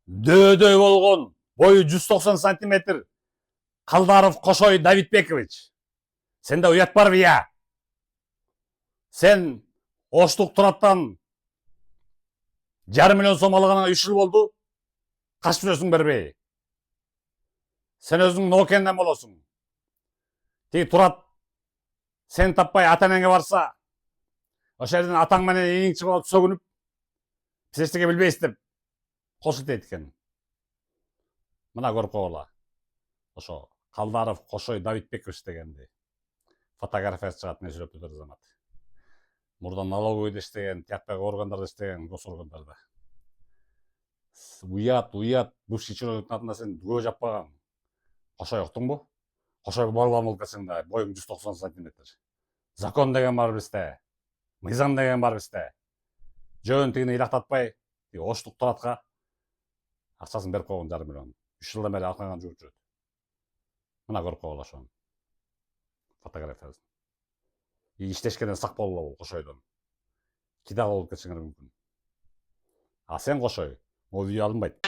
дөдөй болгон, бою 190 сантиметр Калдаров Кошой Давидбекович. Сенде уят барбы я? Сен Оштук Тураттан 5,5 миллион сом алганыңа 3 жыл болду. Качып жүрөсүң бербей. Сен өзүң Нокенден болосуң. Тиги Турат сен таппай ата-энеңе барса, ошол жерден атаң менен эниң чыгып алып сөгүнүп, биз эчтеке билбейбиз деп кошулт экен. Мына көрүп койгула. Ошо Калдаров Кошой Давидбекович дегенди. Фотографиясы чыгат не сүрөп турду замат. Мурда налоговыйда иштеген, тияктагы органдарда иштеген, госоргандарда. Уят, бывший чиновниктин атында сен күбө жаппаган. Кошой уктуңбу? Кошой балбан болуп кетсең да, боюң 190 сантиметр. Закон деген бар бизде. Мыйзам деген бар бизде. Жөн тигини илактатпай, Оштук Туратка акчасын берип койгон 5,5 миллион. 3 жылдан бери аркаңан жүрүп жүрөт. Мына көрүп койгула ошону. Фотографиясын. Иштешкенден сак болгула бул Кошойдон. Кидал болуп кетишиңер мүмкүн. А сен Кошой, могу видео алынбайт.